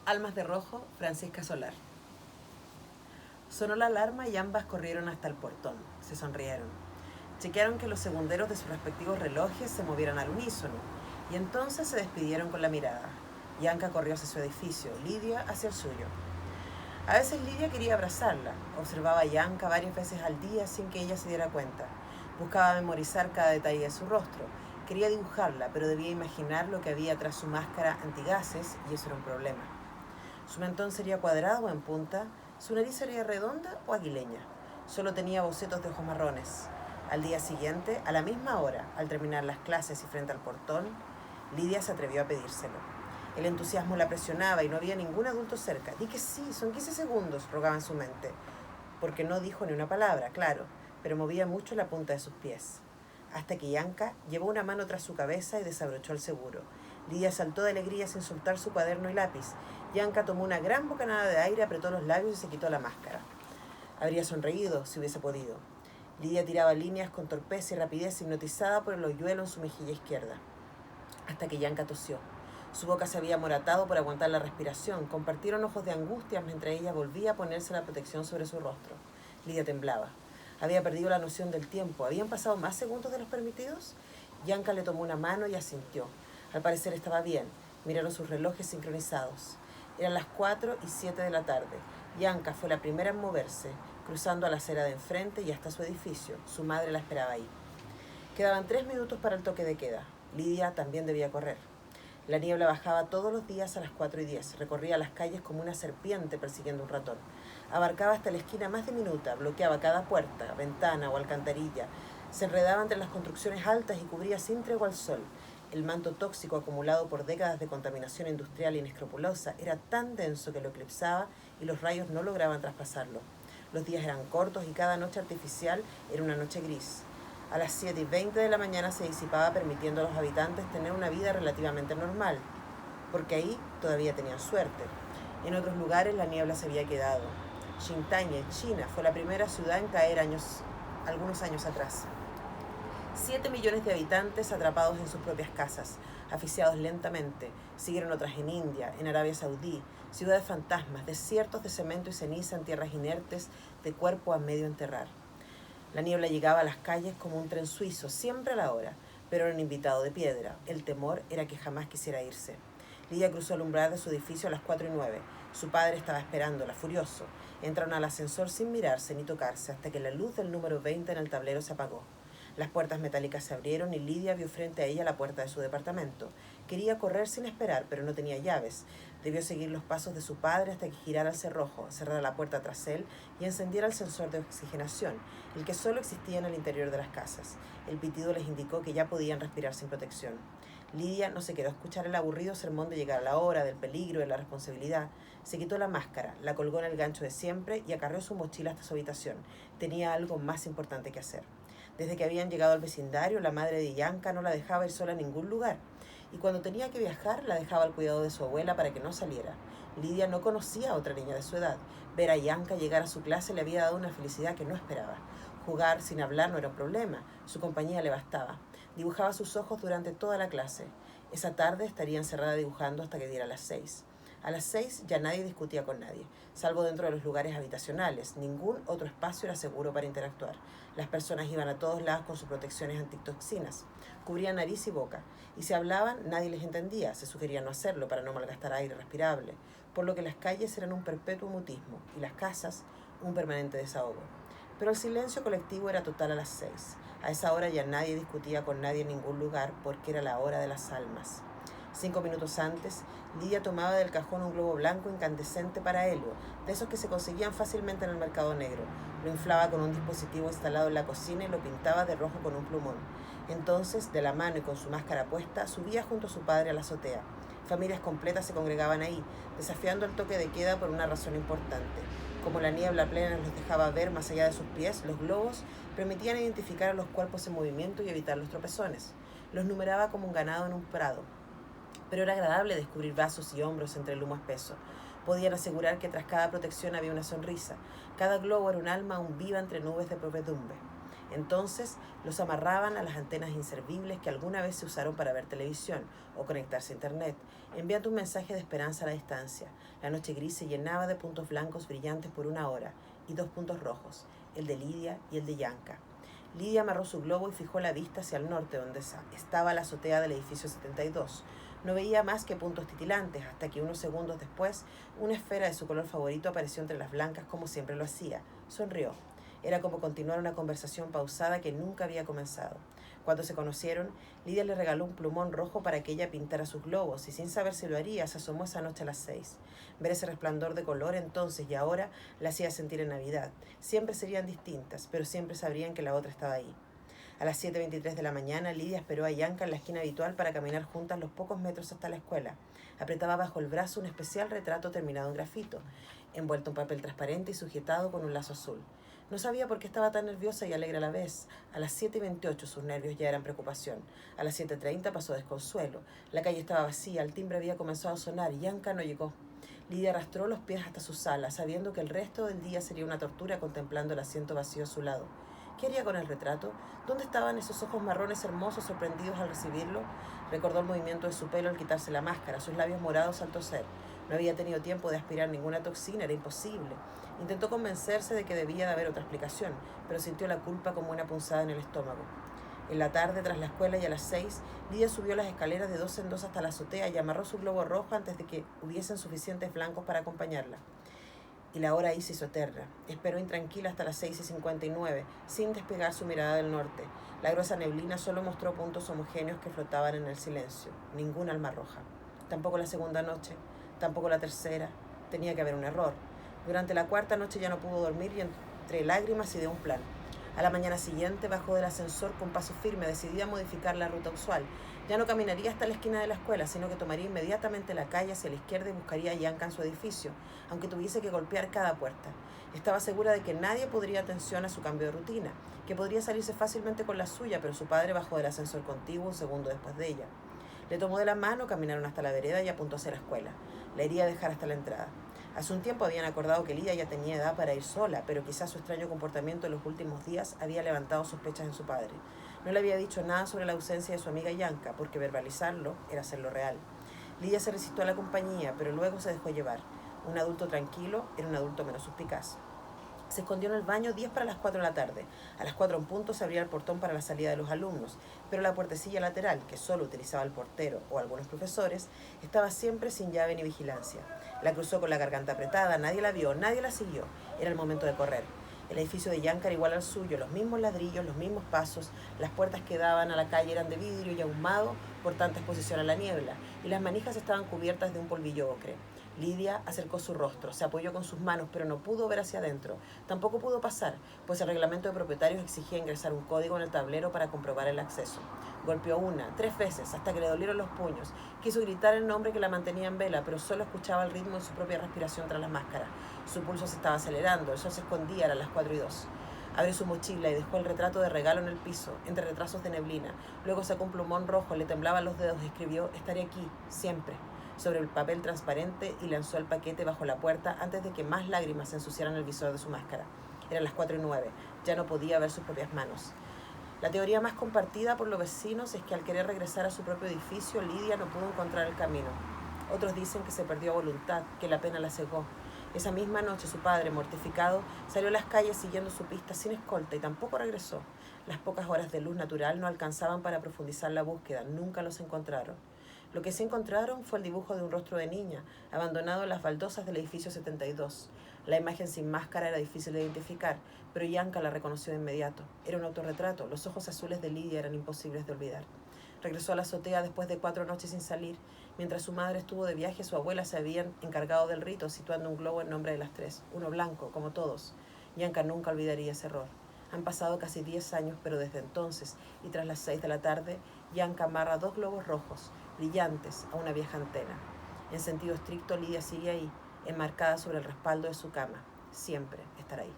Almas de Rojo, Francisca Solar. Sonó la alarma y ambas corrieron hasta el portón. Se sonrieron. Chequearon que los segunderos de sus respectivos relojes se movieran al unísono y entonces se despidieron con la mirada. Bianca corrió hacia su edificio, Lidia hacia el suyo. A veces Lidia quería abrazarla. Observaba a Bianca varias veces al día sin que ella se diera cuenta. Buscaba memorizar cada detalle de su rostro. Quería dibujarla, pero debía imaginar lo que había tras su máscara antigases y eso era un problema. Su mentón sería cuadrado o en punta, su nariz sería redonda o aguileña. Solo tenía bocetos de ojos marrones. Al día siguiente, a la misma hora, al terminar las clases y frente al portón, Lidia se atrevió a pedírselo. El entusiasmo la presionaba y no había ningún adulto cerca. Di que sí, son 15 segundos, rogaba en su mente. Porque no dijo ni una palabra, claro, pero movía mucho la punta de sus pies. Hasta que Bianca llevó una mano tras su cabeza y desabrochó el seguro. Lidia saltó de alegría sin soltar su cuaderno y lápiz. Bianca tomó una gran bocanada de aire, apretó los labios y se quitó la máscara. Habría sonreído si hubiese podido. Lidia tiraba líneas con torpeza y rapidez, hipnotizada por el hoyuelo en su mejilla izquierda. Hasta que Bianca tosió. Su boca se había amoratado por aguantar la respiración. Compartieron ojos de angustia mientras ella volvía a ponerse la protección sobre su rostro. Lidia temblaba. Había perdido la noción del tiempo. ¿Habían pasado más segundos de los permitidos? Bianca le tomó una mano y asintió. Al parecer estaba bien. Miraron sus relojes sincronizados. Eran las 4:07 de la tarde. Bianca fue la primera en moverse, cruzando a la acera de enfrente y hasta su edificio. Su madre la esperaba ahí. Quedaban 3 minutos para el toque de queda. Lidia también debía correr. La niebla bajaba todos los días a las 4:10. Recorría las calles como una serpiente persiguiendo un ratón. Abarcaba hasta la esquina más diminuta, bloqueaba cada puerta, ventana o alcantarilla. Se enredaba entre las construcciones altas y cubría sin tregua al sol. El manto tóxico acumulado por décadas de contaminación industrial inescrupulosa era tan denso que lo eclipsaba y los rayos no lograban traspasarlo. Los días eran cortos y cada noche artificial era una noche gris. A las 7:20 de la mañana se disipaba, permitiendo a los habitantes tener una vida relativamente normal, porque ahí todavía tenían suerte. En otros lugares la niebla se había quedado. Xinjiang, en China, fue la primera ciudad en caer algunos años atrás. 7 millones de habitantes atrapados en sus propias casas, asfixiados lentamente. Siguieron otras en India, en Arabia Saudí, ciudades fantasmas, desiertos de cemento y ceniza en tierras inertes, de cuerpo a medio enterrar. La niebla llegaba a las calles como un tren suizo, siempre a la hora, pero era un invitado de piedra. El temor era que jamás quisiera irse. Lidia cruzó el umbral de su edificio a las 4:09. Su padre estaba esperándola, furioso. Entraron al ascensor sin mirarse ni tocarse, hasta que la luz del número 20 en el tablero se apagó. Las puertas metálicas se abrieron y Lidia vio frente a ella la puerta de su departamento. Quería correr sin esperar, pero no tenía llaves. Debió seguir los pasos de su padre hasta que girara el cerrojo, cerrara la puerta tras él y encendiera el sensor de oxigenación, el que solo existía en el interior de las casas. El pitido les indicó que ya podían respirar sin protección. Lidia no se quedó a escuchar el aburrido sermón de llegar a la hora, del peligro, de la responsabilidad. Se quitó la máscara, la colgó en el gancho de siempre y acarreó su mochila hasta su habitación. Tenía algo más importante que hacer. Desde que habían llegado al vecindario, la madre de Bianca no la dejaba ir sola a ningún lugar. Y cuando tenía que viajar, la dejaba al cuidado de su abuela para que no saliera. Lidia no conocía a otra niña de su edad. Ver a Bianca llegar a su clase le había dado una felicidad que no esperaba. Jugar sin hablar no era un problema. Su compañía le bastaba. Dibujaba sus ojos durante toda la clase. Esa tarde estaría encerrada dibujando hasta que diera las 6. A las 6 ya nadie discutía con nadie, salvo dentro de los lugares habitacionales. Ningún otro espacio era seguro para interactuar. Las personas iban a todos lados con sus protecciones antitoxinas. Cubrían nariz y boca. Y si hablaban, nadie les entendía. Se sugería no hacerlo para no malgastar aire respirable. Por lo que las calles eran un perpetuo mutismo y las casas un permanente desahogo. Pero el silencio colectivo era total a las 6. A esa hora ya nadie discutía con nadie en ningún lugar porque era la hora de las almas. 5 minutos antes, Lidia tomaba del cajón un globo blanco incandescente para helio, de esos que se conseguían fácilmente en el mercado negro. Lo inflaba con un dispositivo instalado en la cocina y lo pintaba de rojo con un plumón. Entonces, de la mano y con su máscara puesta, subía junto a su padre a la azotea. Familias completas se congregaban ahí, desafiando el toque de queda por una razón importante. Como la niebla plena los dejaba ver más allá de sus pies, los globos permitían identificar a los cuerpos en movimiento y evitar los tropezones. Los numeraba como un ganado en un prado. Pero era agradable descubrir brazos y hombros entre el humo espeso. Podían asegurar que tras cada protección había una sonrisa. Cada globo era un alma aún viva entre nubes de provedumbre. Entonces los amarraban a las antenas inservibles que alguna vez se usaron para ver televisión o conectarse a internet, enviando un mensaje de esperanza a la distancia. La noche gris se llenaba de puntos blancos brillantes por una hora y 2 puntos rojos, el de Lidia y el de Yanka. Lidia amarró su globo y fijó la vista hacia el norte, donde estaba la azotea del edificio 72. No veía más que puntos titilantes, hasta que unos segundos después, una esfera de su color favorito apareció entre las blancas como siempre lo hacía. Sonrió. Era como continuar una conversación pausada que nunca había comenzado. Cuando se conocieron, Lidia le regaló un plumón rojo para que ella pintara sus globos, y sin saber si lo haría, se asomó esa noche a las 6. Ver ese resplandor de color entonces y ahora la hacía sentir en Navidad. Siempre serían distintas, pero siempre sabrían que la otra estaba ahí. A las 7:23 de la mañana, Lidia esperó a Yanka en la esquina habitual para caminar juntas los pocos metros hasta la escuela. Apretaba bajo el brazo un especial retrato terminado en grafito, envuelto en papel transparente y sujetado con un lazo azul. No sabía por qué estaba tan nerviosa y alegre a la vez. A las 7:28 sus nervios ya eran preocupación. A las 7:30 pasó desconsuelo. La calle estaba vacía, el timbre había comenzado a sonar y Yanka no llegó. Lidia arrastró los pies hasta su sala, sabiendo que el resto del día sería una tortura contemplando el asiento vacío a su lado. ¿Qué haría con el retrato? ¿Dónde estaban esos ojos marrones hermosos sorprendidos al recibirlo? Recordó el movimiento de su pelo al quitarse la máscara, sus labios morados al toser. No había tenido tiempo de aspirar ninguna toxina, era imposible. Intentó convencerse de que debía de haber otra explicación, pero sintió la culpa como una punzada en el estómago. En la tarde, tras la escuela y a las 6, Lidia subió las escaleras de 2 en 2 hasta la azotea y amarró su globo rojo antes de que hubiesen suficientes blancos para acompañarla. Y la hora ahí se hizo eterna. Esperó intranquila hasta las 6:59, sin despegar su mirada del norte. La gruesa neblina solo mostró puntos homogéneos que flotaban en el silencio. Ninguna alma roja. Tampoco la segunda noche, tampoco la tercera. Tenía que haber un error. Durante la cuarta noche ya no pudo dormir y entre lágrimas ideó un plan. A la mañana siguiente bajó del ascensor con paso firme, decidida a modificar la ruta usual. Ya no caminaría hasta la esquina de la escuela, sino que tomaría inmediatamente la calle hacia la izquierda y buscaría a Yanka en su edificio, aunque tuviese que golpear cada puerta. Estaba segura de que nadie podría atención a su cambio de rutina, que podría salirse fácilmente con la suya, pero su padre bajó del ascensor contiguo un segundo después de ella. Le tomó de la mano, caminaron hasta la vereda y apuntó hacia la escuela. La iría a dejar hasta la entrada. Hace un tiempo habían acordado que Lidia ya tenía edad para ir sola, pero quizás su extraño comportamiento en los últimos días había levantado sospechas en su padre. No le había dicho nada sobre la ausencia de su amiga Yanka, porque verbalizarlo era hacerlo real. Lidia se resistió a la compañía, pero luego se dejó llevar. Un adulto tranquilo era un adulto menos suspicaz. Se escondió en el baño 10 para las 4 de la tarde. A las 4 en punto se abría el portón para la salida de los alumnos, pero la puertecilla lateral, que solo utilizaba el portero o algunos profesores, estaba siempre sin llave ni vigilancia. La cruzó con la garganta apretada, nadie la vio, nadie la siguió. Era el momento de correr. El edificio de Yanka era igual al suyo, los mismos ladrillos, los mismos pasos, las puertas que daban a la calle eran de vidrio y ahumado por tanta exposición a la niebla, y las manijas estaban cubiertas de un polvillo ocre. Lidia acercó su rostro, se apoyó con sus manos, pero no pudo ver hacia adentro. Tampoco pudo pasar, pues el reglamento de propietarios exigía ingresar un código en el tablero para comprobar el acceso. Golpeó 1, 3 veces, hasta que le dolieron los puños. Quiso gritar el nombre que la mantenía en vela, pero solo escuchaba el ritmo de su propia respiración tras la máscara. Su pulso se estaba acelerando, el sol se escondía, eran las 4:02. Abrió su mochila y dejó el retrato de regalo en el piso, entre retrasos de neblina. Luego sacó un plumón rojo, le temblaban los dedos y escribió: «Estaré aquí, siempre», sobre el papel transparente, y lanzó el paquete bajo la puerta antes de que más lágrimas ensuciaran el visor de su máscara. Eran las 4:09, ya no podía ver sus propias manos. La teoría más compartida por los vecinos es que al querer regresar a su propio edificio, Lidia no pudo encontrar el camino. Otros dicen que se perdió a voluntad, que la pena la cegó. Esa misma noche su padre, mortificado, salió a las calles siguiendo su pista sin escolta y tampoco regresó. Las pocas horas de luz natural no alcanzaban para profundizar la búsqueda, nunca los encontraron. Lo que sí encontraron fue el dibujo de un rostro de niña, abandonado en las baldosas del edificio 72. La imagen sin máscara era difícil de identificar, pero Yanka la reconoció de inmediato. Era un autorretrato, los ojos azules de Lidia eran imposibles de olvidar. Regresó a la azotea después de 4 noches sin salir. Mientras su madre estuvo de viaje, su abuela se había encargado del rito, situando un globo en nombre de las 3, uno blanco, como todos. Yanka nunca olvidaría ese error. Han pasado casi 10 años, pero desde entonces, y tras las 6 de la tarde, Yanka amarra 2 globos rojos, brillantes, a una vieja antena. En sentido estricto, Lidia sigue ahí, enmarcada sobre el respaldo de su cama. Siempre estará ahí.